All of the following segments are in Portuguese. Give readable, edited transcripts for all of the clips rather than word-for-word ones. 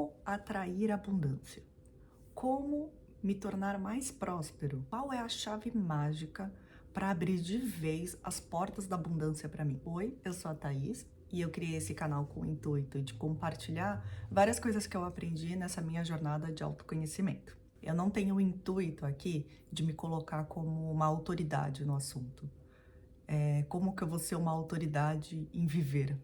Como atrair abundância? Como me tornar mais próspero? Qual é a chave mágica para abrir de vez as portas da abundância para mim? Oi, eu sou a Thaís e eu criei esse canal com o intuito de compartilhar várias coisas que eu aprendi nessa minha jornada de autoconhecimento. Eu não tenho o intuito aqui de me colocar como uma autoridade no assunto. Como que eu vou ser uma autoridade em viver?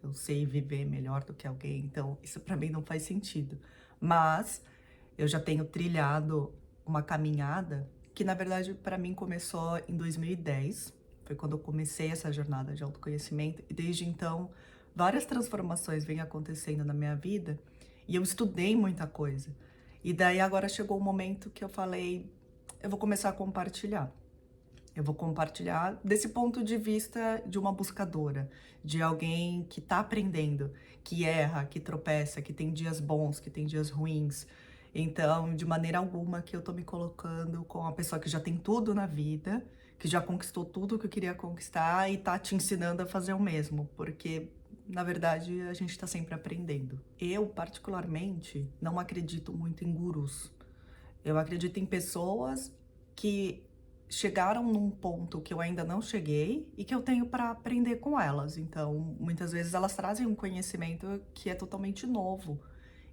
Eu sei viver melhor do que alguém, então isso para mim não faz sentido. Mas eu já tenho trilhado uma caminhada que, na verdade, para mim começou em 2010. Foi quando eu comecei essa jornada de autoconhecimento e desde então várias transformações vêm acontecendo na minha vida e eu estudei muita coisa. E daí agora chegou o momento que eu falei, eu vou começar a compartilhar. Eu vou compartilhar desse ponto de vista de uma buscadora, de alguém que está aprendendo, que erra, que tropeça, que tem dias bons, que tem dias ruins. Então, de maneira alguma que eu tô me colocando com uma pessoa que já tem tudo na vida, que já conquistou tudo que eu queria conquistar e tá te ensinando a fazer o mesmo, porque na verdade a gente tá sempre aprendendo. Eu, particularmente, não acredito muito em gurus. Eu acredito em pessoas que chegaram num ponto que eu ainda não cheguei e que eu tenho para aprender com elas. Então, muitas vezes elas trazem um conhecimento que é totalmente novo.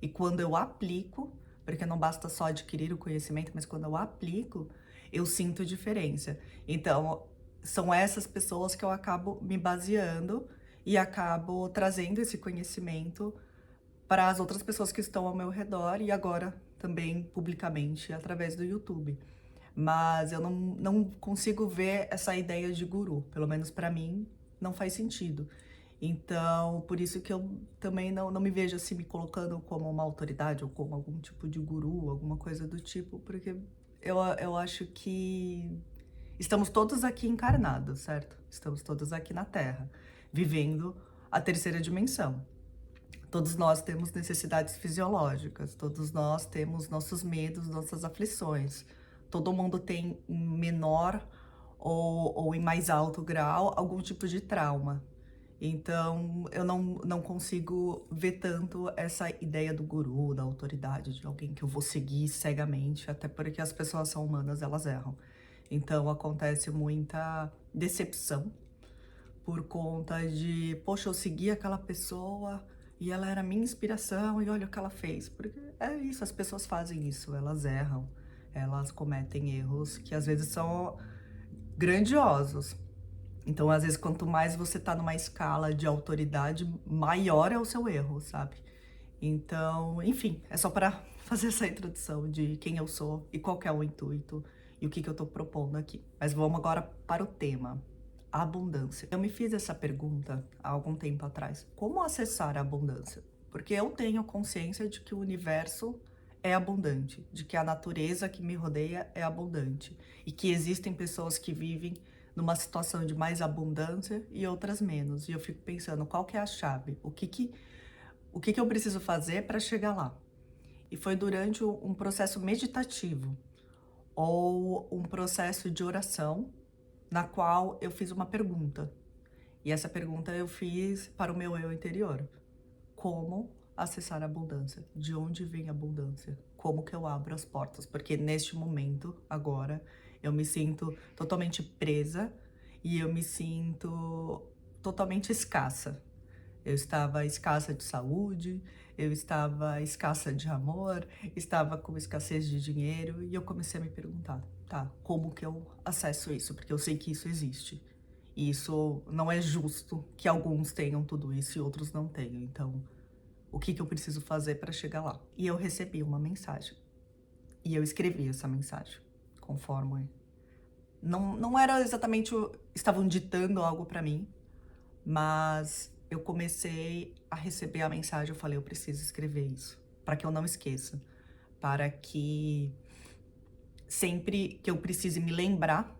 E quando eu aplico, porque não basta só adquirir o conhecimento, mas quando eu aplico, eu sinto diferença. Então, são essas pessoas que eu acabo me baseando e acabo trazendo esse conhecimento para as outras pessoas que estão ao meu redor e agora também publicamente através do YouTube. Mas eu não consigo ver essa ideia de guru, pelo menos para mim não faz sentido. Então, por isso que eu também não me vejo assim me colocando como uma autoridade ou como algum tipo de guru, alguma coisa do tipo, porque eu acho que estamos todos aqui encarnados, certo? Estamos todos aqui na Terra, vivendo a terceira dimensão. Todos nós temos necessidades fisiológicas, todos nós temos nossos medos, nossas aflições. Todo mundo tem em menor ou em mais alto grau algum tipo de trauma. Então, eu não consigo ver tanto essa ideia do guru, da autoridade, de alguém que eu vou seguir cegamente, até porque as pessoas são humanas, elas erram. Então, acontece muita decepção por conta de, poxa, eu segui aquela pessoa e ela era minha inspiração e olha o que ela fez. Porque é isso, as pessoas fazem isso, elas erram, elas cometem erros que às vezes são grandiosos. Então, às vezes, quanto mais você tá numa escala de autoridade, maior é o seu erro, sabe? Então, enfim, é só para fazer essa introdução de quem eu sou e qual que é o intuito e o que que eu tô propondo aqui. Mas vamos agora para o tema, a abundância. Eu me fiz essa pergunta há algum tempo atrás. Como acessar a abundância? Porque eu tenho consciência de que o universo é abundante, de que a natureza que me rodeia é abundante e que existem pessoas que vivem numa situação de mais abundância e outras menos. E eu fico pensando, qual que é a chave? O que que eu preciso fazer para chegar lá? E foi durante um processo meditativo ou um processo de oração na qual eu fiz uma pergunta. E essa pergunta eu fiz para o meu eu interior. Como acessar a abundância? De onde vem a abundância? Como que eu abro as portas? Porque neste momento, agora, eu me sinto totalmente presa e eu me sinto totalmente escassa. Eu estava escassa de saúde, eu estava escassa de amor, estava com escassez de dinheiro e eu comecei a me perguntar, tá, como que eu acesso isso? Porque eu sei que isso existe. E isso não é justo que alguns tenham tudo isso e outros não tenham. Então, o que que eu preciso fazer para chegar lá? E eu recebi uma mensagem. E eu escrevi essa mensagem, conforme não era exatamente estavam ditando algo para mim, mas eu comecei a receber a mensagem, eu falei, eu preciso escrever isso, para que eu não esqueça, para que sempre que eu precise me lembrar,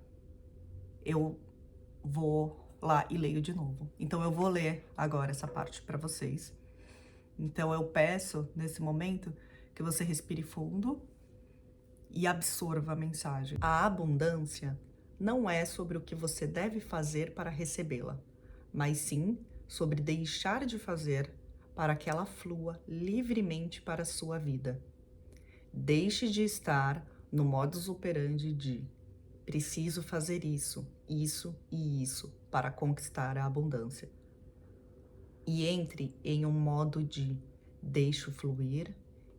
eu vou lá e leio de novo. Então eu vou ler agora essa parte para vocês. Então eu peço, nesse momento, que você respire fundo e absorva a mensagem. A abundância não é sobre o que você deve fazer para recebê-la, mas sim sobre deixar de fazer para que ela flua livremente para a sua vida. Deixe de estar no modus operandi de preciso fazer isso e isso para conquistar a abundância. E entre em um modo de deixo fluir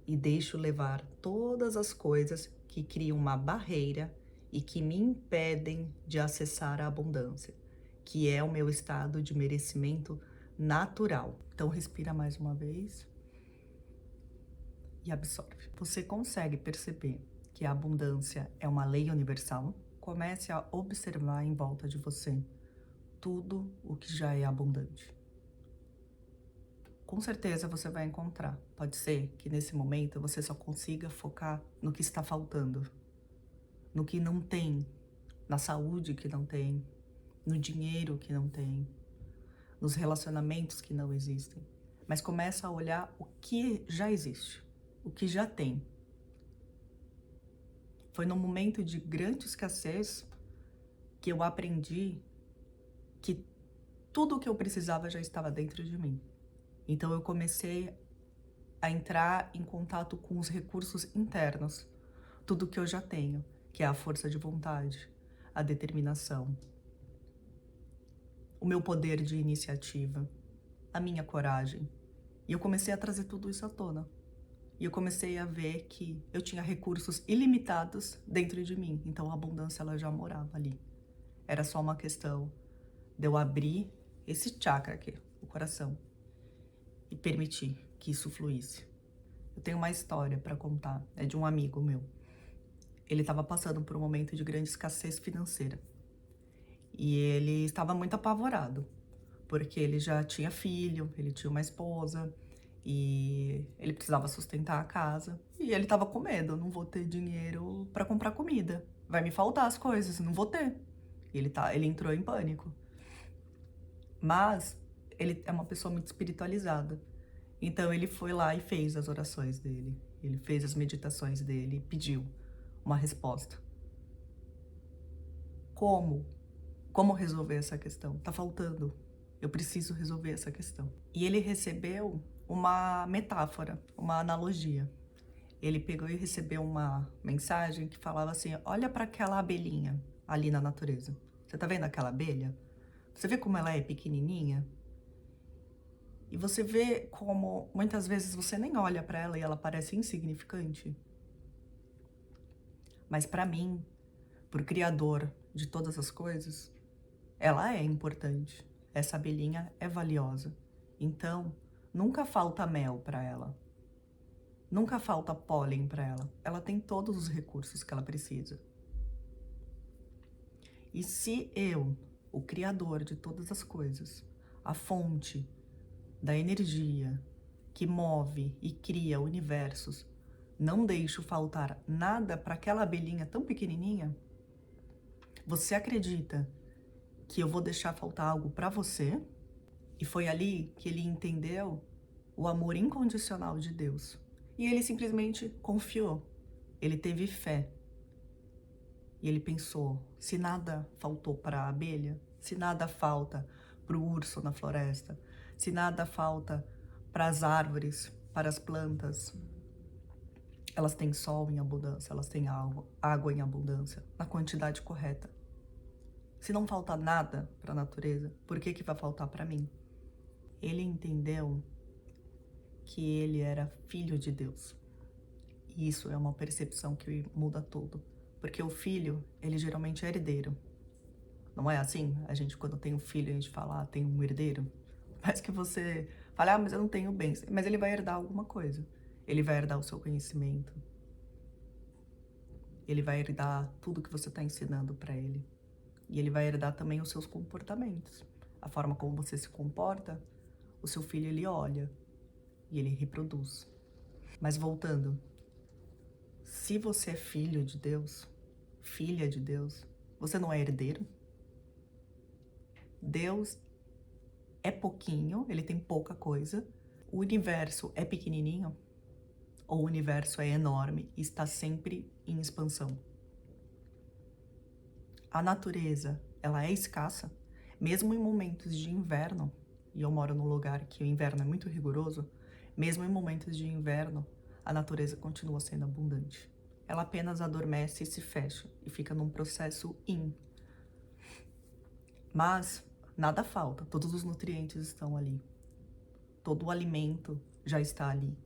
e deixo levar todas as coisas que criam uma barreira e que me impedem de acessar a abundância, que é o meu estado de merecimento natural. Então respira mais uma vez e absorve. Você consegue perceber que a abundância é uma lei universal? Comece a observar em volta de você tudo o que já é abundante. Com certeza você vai encontrar. Pode ser que nesse momento você só consiga focar no que está faltando, no que não tem, na saúde que não tem, no dinheiro que não tem, nos relacionamentos que não existem. Mas começa a olhar o que já existe, o que já tem. Foi num momento de grande escassez que eu aprendi que tudo o que eu precisava já estava dentro de mim. Então eu comecei a entrar em contato com os recursos internos, tudo que eu já tenho, que é a força de vontade, a determinação, o meu poder de iniciativa, a minha coragem. E eu comecei a trazer tudo isso à tona. E eu comecei a ver que eu tinha recursos ilimitados dentro de mim. Então a abundância ela já morava ali. Era só uma questão de eu abrir esse chakra aqui, o coração, e permitir que isso fluísse. Eu tenho uma história para contar, é de um amigo meu. Ele estava passando por um momento de grande escassez financeira. E ele estava muito apavorado, porque ele já tinha filho, ele tinha uma esposa, e ele precisava sustentar a casa. E ele estava com medo, não vou ter dinheiro para comprar comida. Vai me faltar as coisas, não vou ter. E ele entrou em pânico. Mas ele é uma pessoa muito espiritualizada. Então ele foi lá e fez as orações dele. Ele fez as meditações dele e pediu uma resposta. Como resolver essa questão? Tá faltando. Eu preciso resolver essa questão. E ele recebeu uma metáfora, uma analogia. Ele pegou e recebeu uma mensagem que falava assim: olha para aquela abelhinha ali na natureza. Você tá vendo aquela abelha? Você vê como ela é pequenininha? E você vê como muitas vezes você nem olha para ela e ela parece insignificante. Mas para mim, pro Criador de todas as coisas, ela é importante. Essa abelhinha é valiosa. Então, nunca falta mel para ela. Nunca falta pólen para ela. Ela tem todos os recursos que ela precisa. E se eu, o Criador de todas as coisas, a fonte da energia que move e cria universos, não deixo faltar nada para aquela abelhinha tão pequenininha, você acredita que eu vou deixar faltar algo para você? E foi ali que ele entendeu o amor incondicional de Deus. E ele simplesmente confiou. Ele teve fé. E ele pensou, se nada faltou para a abelha, se nada falta para o urso na floresta, se nada falta para as árvores, para as plantas, elas têm sol em abundância, elas têm água em abundância, na quantidade correta. Se não falta nada para a natureza, por que vai faltar para mim? Ele entendeu que ele era filho de Deus. E isso é uma percepção que muda tudo. Porque o filho, ele geralmente é herdeiro. Não é assim? A gente, quando tem um filho, a gente fala, tem um herdeiro. Mas que você fala, mas eu não tenho bens. Mas ele vai herdar alguma coisa. Ele vai herdar o seu conhecimento. Ele vai herdar tudo que você está ensinando para ele. E ele vai herdar também os seus comportamentos. A forma como você se comporta, o seu filho, ele olha e ele reproduz. Mas voltando, se você é filho de Deus, filha de Deus, você não é herdeiro? Deus é pouquinho, ele tem pouca coisa. O universo é pequenininho, ou o universo é enorme e está sempre em expansão. A natureza, ela é escassa, mesmo em momentos de inverno, e eu moro num lugar que o inverno é muito rigoroso, mesmo em momentos de inverno, a natureza continua sendo abundante. Ela apenas adormece e se fecha e fica num processo yin. Mas nada falta, todos os nutrientes estão ali. Todo o alimento já está ali.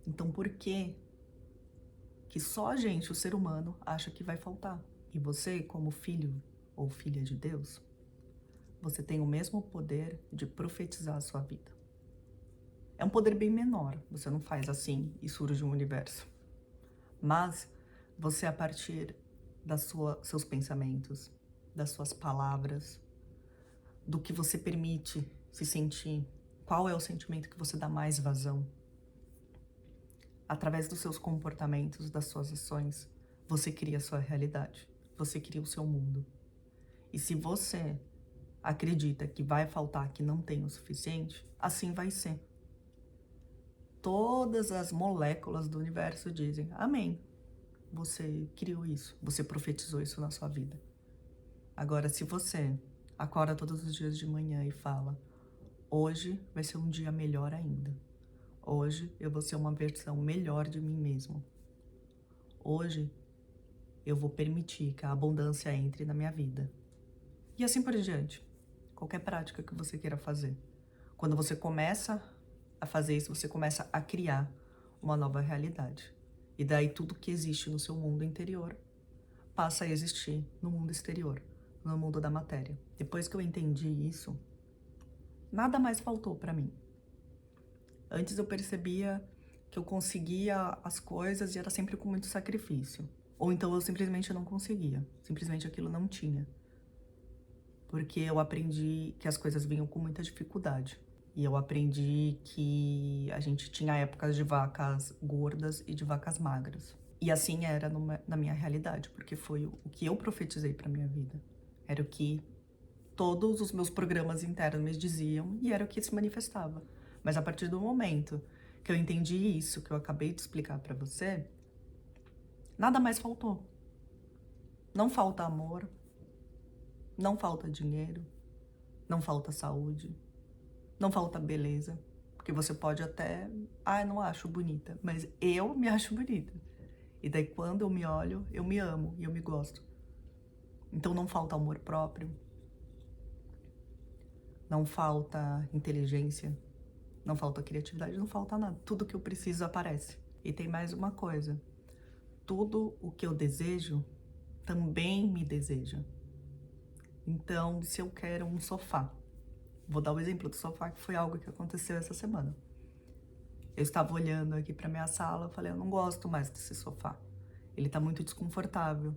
Então por que só a gente, o ser humano, acha que vai faltar? E você, como filho ou filha de Deus, você tem o mesmo poder de profetizar a sua vida. É um poder bem menor, você não faz assim e surge um universo. Mas você, a partir seus pensamentos, das suas palavras, do que você permite se sentir, qual é o sentimento que você dá mais vazão, através dos seus comportamentos, das suas ações, você cria a sua realidade, você cria o seu mundo. E se você acredita que vai faltar, que não tem o suficiente, assim vai ser. Todas as moléculas do universo dizem amém. Você criou isso, você profetizou isso na sua vida. Agora, se você acorda todos os dias de manhã e fala, hoje vai ser um dia melhor ainda. Hoje eu vou ser uma versão melhor de mim mesmo. Hoje eu vou permitir que a abundância entre na minha vida. E assim por diante. Qualquer prática que você queira fazer. Quando você começa a fazer isso, você começa a criar uma nova realidade. E daí tudo que existe no seu mundo interior passa a existir no mundo exterior, no mundo da matéria. Depois que eu entendi isso, nada mais faltou para mim. Antes eu percebia que eu conseguia as coisas e era sempre com muito sacrifício. Ou então eu simplesmente não conseguia, simplesmente aquilo não tinha. Porque eu aprendi que as coisas vinham com muita dificuldade. E eu aprendi que a gente tinha épocas de vacas gordas e de vacas magras. E assim era na minha realidade, porque foi o que eu profetizei para minha vida. Era o que todos os meus programas internos me diziam e era o que se manifestava. Mas a partir do momento que eu entendi isso, que eu acabei de explicar para você, nada mais faltou. Não falta amor, não falta dinheiro, não falta saúde, não falta beleza. Porque você pode até, eu não acho bonita, mas eu me acho bonita. E daí quando eu me olho, eu me amo e eu me gosto. Então não falta amor próprio, não falta inteligência, não falta criatividade, não falta nada. Tudo que eu preciso aparece. E tem mais uma coisa. Tudo o que eu desejo também me deseja. Então, se eu quero um sofá, vou dar o exemplo do sofá, que foi algo que aconteceu essa semana. Eu estava olhando aqui para minha sala, falei, eu não gosto mais desse sofá. Ele tá muito desconfortável.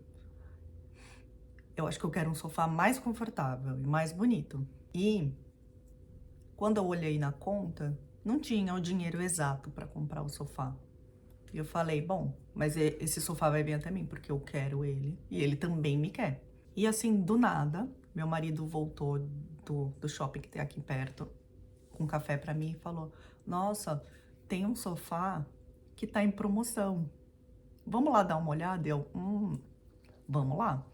Eu acho que eu quero um sofá mais confortável e mais bonito. E quando eu olhei na conta, não tinha o dinheiro exato para comprar o sofá. E eu falei, bom, mas esse sofá vai vir até mim, porque eu quero ele e ele também me quer. E assim, do nada, meu marido voltou do shopping que tem aqui perto, com café para mim e falou, nossa, tem um sofá que tá em promoção. Vamos lá dar uma olhada? Eu, vamos lá.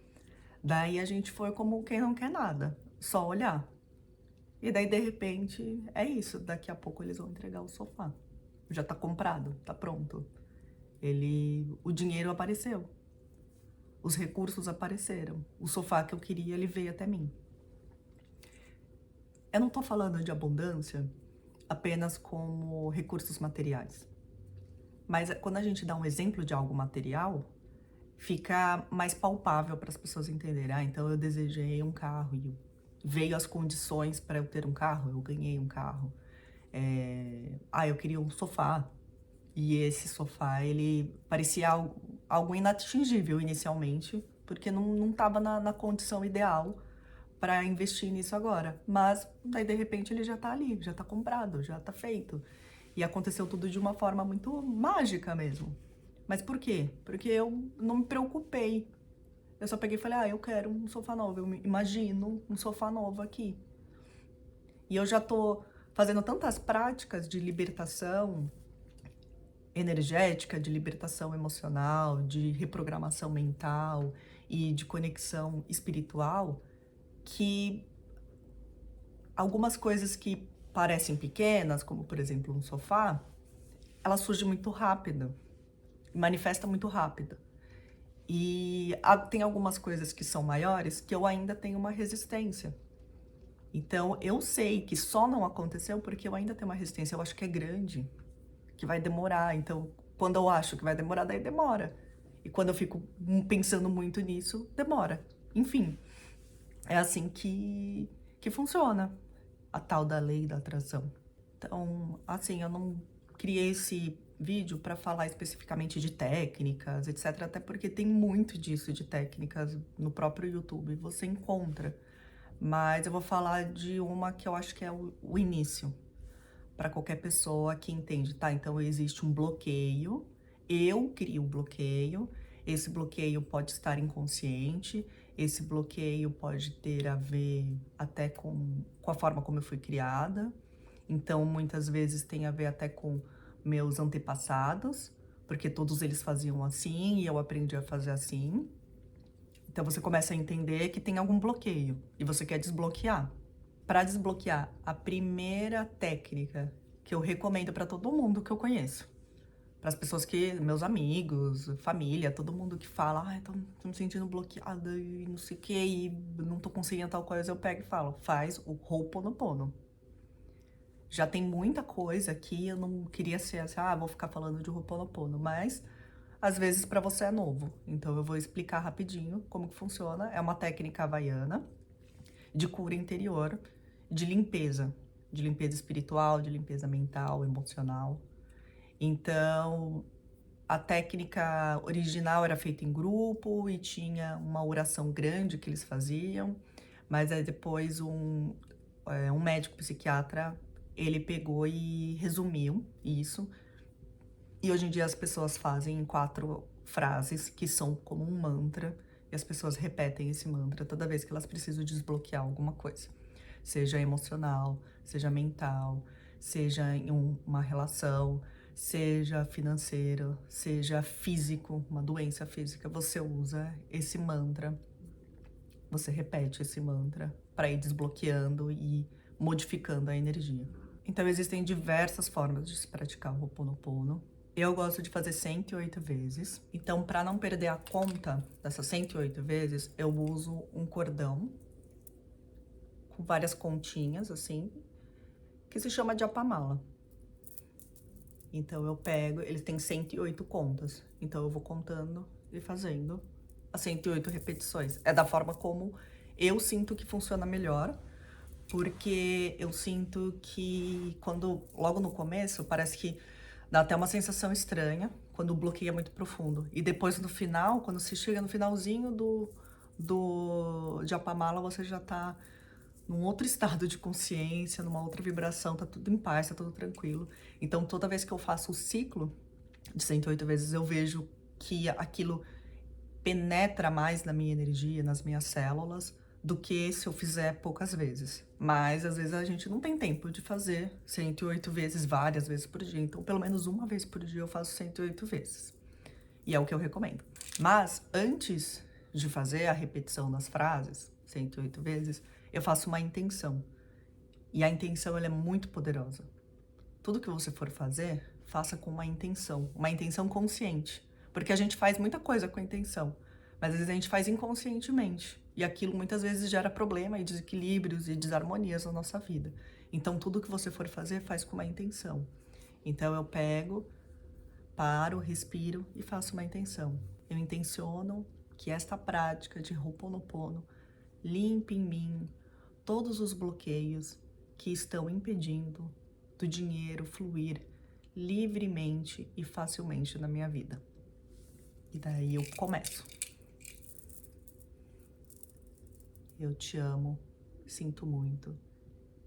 Daí a gente foi como quem não quer nada, só olhar. E daí, de repente, é isso. Daqui a pouco eles vão entregar o sofá. Já tá comprado, tá pronto. O dinheiro apareceu. Os recursos apareceram. O sofá que eu queria, ele veio até mim. Eu não tô falando de abundância apenas como recursos materiais. Mas quando a gente dá um exemplo de algo material, fica mais palpável para as pessoas entenderem. Então eu desejei um carro e veio as condições para eu ter um carro, eu ganhei um carro. Eu queria um sofá. E esse sofá, ele parecia algo inatingível inicialmente, porque não estava na condição ideal para investir nisso agora. Mas daí de repente ele já tá ali, já tá comprado, já tá feito. E aconteceu tudo de uma forma muito mágica mesmo. Mas por quê? Porque eu não me preocupei. Eu só peguei e falei, eu quero um sofá novo, eu imagino um sofá novo aqui. E eu já tô fazendo tantas práticas de libertação energética, de libertação emocional, de reprogramação mental e de conexão espiritual, que algumas coisas que parecem pequenas, como por exemplo um sofá, ela surge muito rápido, manifesta muito rápido. E tem algumas coisas que são maiores que eu ainda tenho uma resistência. Então eu sei que só não aconteceu porque eu ainda tenho uma resistência. Eu acho que é grande, que vai demorar. Então, quando eu acho que vai demorar, daí demora. E quando eu fico pensando muito nisso, demora. Enfim, é assim que funciona a tal da lei da atração. Então, assim, eu não criei esse vídeo para falar especificamente de técnicas, etc. Até porque tem muito disso de técnicas no próprio YouTube, você encontra. Mas eu vou falar de uma que eu acho que é o início para qualquer pessoa que entende, tá? Então existe um bloqueio, eu crio o bloqueio, esse bloqueio pode estar inconsciente, esse bloqueio pode ter a ver até com a forma como eu fui criada, então muitas vezes tem a ver até com meus antepassados, porque todos eles faziam assim e eu aprendi a fazer assim. Então você começa a entender que tem algum bloqueio e você quer desbloquear. Para desbloquear, a primeira técnica que eu recomendo para todo mundo que eu conheço, para as pessoas que, meus amigos, família, todo mundo que fala, ai, tô me sentindo bloqueada e não sei o que, e não tô conseguindo tal coisa, eu pego e falo, faz o Ho'oponopono. Já tem muita coisa aqui, eu não queria ser assim, vou ficar falando de Ho'oponopono, mas às vezes para você é novo, então eu vou explicar rapidinho como que funciona. É uma técnica havaiana de cura interior, de limpeza espiritual, de limpeza mental, emocional. Então, a técnica original era feita em grupo e tinha uma oração grande que eles faziam, mas aí depois um médico psiquiatra, ele pegou e resumiu isso, e hoje em dia as pessoas fazem em 4 frases que são como um mantra, e as pessoas repetem esse mantra toda vez que elas precisam desbloquear alguma coisa. Seja emocional, seja mental, seja em uma relação, seja financeira, seja físico, uma doença física. Você usa esse mantra, você repete esse mantra para ir desbloqueando e modificando a energia. Então existem diversas formas de se praticar o Ho'oponopono. Eu gosto de fazer 108 vezes. Então, para não perder a conta dessas 108 vezes, eu uso um cordão com várias continhas, assim, que se chama de japamala. Então, eu pego, ele tem 108 contas. Então, eu vou contando e fazendo as 108 repetições. É da forma como eu sinto que funciona melhor, porque eu sinto que logo no começo, parece que dá até uma sensação estranha, quando o bloqueio é muito profundo. E depois no final, quando você chega no finalzinho do japamala, você já tá num outro estado de consciência, numa outra vibração, tá tudo em paz, tá tudo tranquilo. Então toda vez que eu faço o ciclo de 108 vezes, eu vejo que aquilo penetra mais na minha energia, nas minhas células, do que se eu fizer poucas vezes. Mas às vezes a gente não tem tempo de fazer 108 vezes, várias vezes por dia. Então, pelo menos uma vez por dia eu faço 108 vezes. E é o que eu recomendo. Mas antes de fazer a repetição das frases, 108 vezes, eu faço uma intenção. E a intenção, ela é muito poderosa. Tudo que você for fazer, faça com uma intenção consciente. Porque a gente faz muita coisa com a intenção, mas às vezes a gente faz inconscientemente. E aquilo muitas vezes gera problema e desequilíbrios e desarmonias na nossa vida. Então tudo que você for fazer, faz com uma intenção. Então eu pego, paro, respiro e faço uma intenção. Eu intenciono que esta prática de Ho'oponopono limpe em mim todos os bloqueios que estão impedindo do dinheiro fluir livremente e facilmente na minha vida. E daí eu começo. Eu te amo, sinto muito,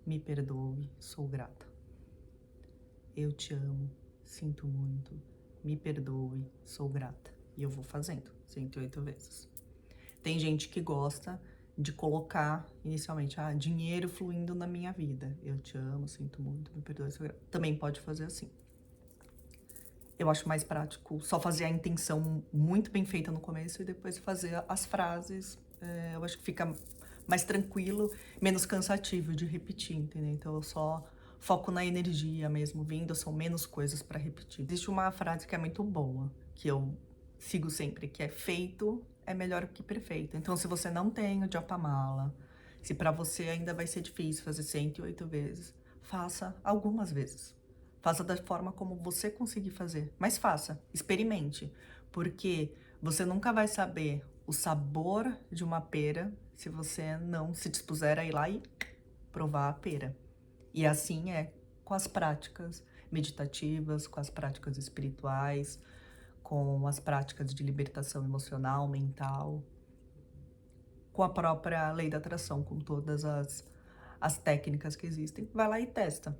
me perdoe, sou grata. Eu te amo, sinto muito, me perdoe, sou grata. E eu vou fazendo 108 vezes. Tem gente que gosta de colocar inicialmente, dinheiro fluindo na minha vida. Eu te amo, sinto muito, me perdoe, sou grata. Também pode fazer assim. Eu acho mais prático só fazer a intenção muito bem feita no começo e depois fazer as frases. Eu acho que fica mais tranquilo, menos cansativo de repetir, entendeu? Então eu só foco na energia mesmo, vindo, são menos coisas para repetir. Existe uma frase que é muito boa, que eu sigo sempre, que é feito é melhor que perfeito. Então se você não tem o Japamala, se para você ainda vai ser difícil fazer 108 vezes, faça algumas vezes. Faça da forma como você conseguir fazer, mas faça, experimente, porque você nunca vai saber o sabor de uma pera se você não se dispuser a ir lá e provar a pera. E assim é com as práticas meditativas, com as práticas espirituais, com as práticas de libertação emocional, mental, com a própria lei da atração, com todas as técnicas que existem. Vai lá e testa.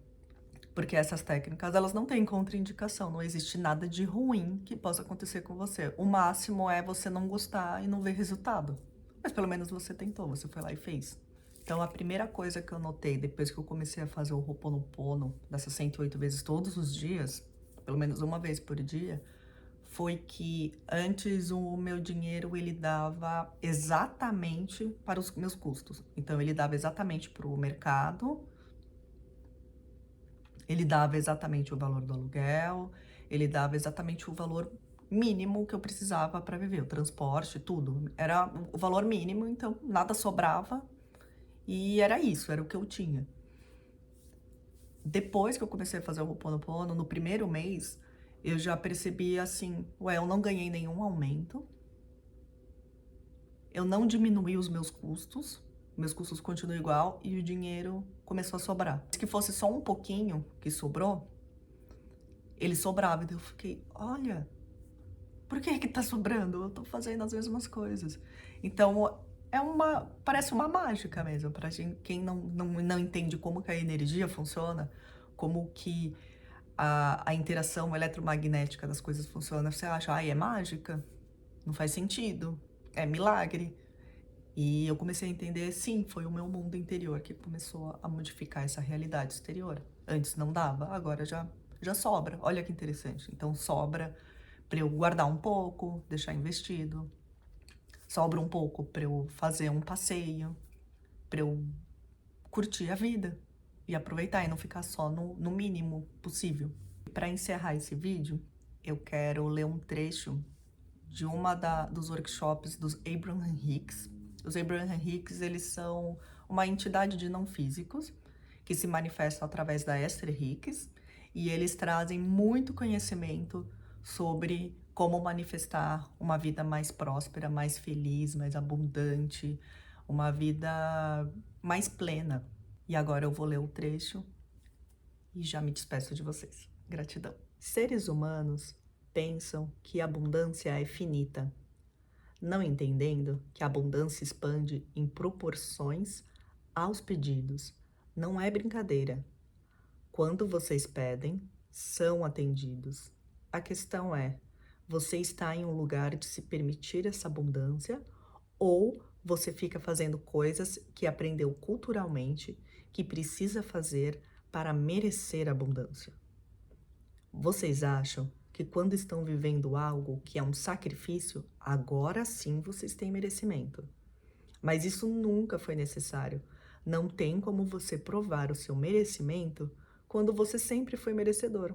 Porque essas técnicas, elas não têm contraindicação, não existe nada de ruim que possa acontecer com você. O máximo é você não gostar e não ver resultado. Mas pelo menos você tentou, você foi lá e fez. Então a primeira coisa que eu notei depois que eu comecei a fazer o Ho'oponopono, dessas 108 vezes todos os dias, pelo menos uma vez por dia, foi que antes o meu dinheiro ele dava exatamente para os meus custos. Então ele dava exatamente para o mercado, ele dava exatamente o valor do aluguel, ele dava exatamente o valor mínimo que eu precisava para viver, o transporte, tudo. Era o valor mínimo, então nada sobrava e era isso, era o que eu tinha. Depois que eu comecei a fazer o Ho'oponopono, no primeiro mês, eu já percebi assim, ué, eu não ganhei nenhum aumento, eu não diminuí os meus custos continuam igual e o dinheiro começou a sobrar. Se que fosse só um pouquinho que sobrou, ele sobrava. Então eu fiquei, olha, por que que tá sobrando? Eu tô fazendo as mesmas coisas. Então parece uma mágica mesmo, pra gente, quem não entende como que a energia funciona, como que a interação eletromagnética das coisas funciona, você acha, ai, é mágica? Não faz sentido, é milagre. E eu comecei a entender, sim, foi o meu mundo interior que começou a modificar essa realidade exterior. Antes não dava, agora já sobra. Olha que interessante. Então sobra para eu guardar um pouco, deixar investido. Sobra um pouco para eu fazer um passeio, para eu curtir a vida e aproveitar e não ficar só no mínimo possível. Para encerrar esse vídeo, eu quero ler um trecho de dos workshops dos Abraham Hicks. Os Abraham Hicks, eles são uma entidade de não físicos que se manifestam através da Esther Hicks e eles trazem muito conhecimento sobre como manifestar uma vida mais próspera, mais feliz, mais abundante, uma vida mais plena. E agora eu vou ler o trecho e já me despeço de vocês. Gratidão. Seres humanos pensam que a abundância é finita, não entendendo que a abundância expande em proporções aos pedidos. Não é brincadeira. Quando vocês pedem, são atendidos. A questão é, você está em um lugar de se permitir essa abundância ou você fica fazendo coisas que aprendeu culturalmente que precisa fazer para merecer abundância? Vocês acham que quando estão vivendo algo que é um sacrifício, agora sim vocês têm merecimento? Mas isso nunca foi necessário. Não tem como você provar o seu merecimento quando você sempre foi merecedor.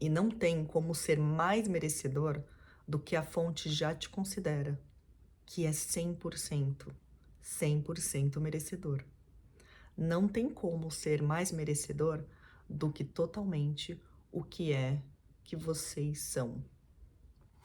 E não tem como ser mais merecedor do que a fonte já te considera, que é 100% merecedor. Não tem como ser mais merecedor do que totalmente o que é que vocês são.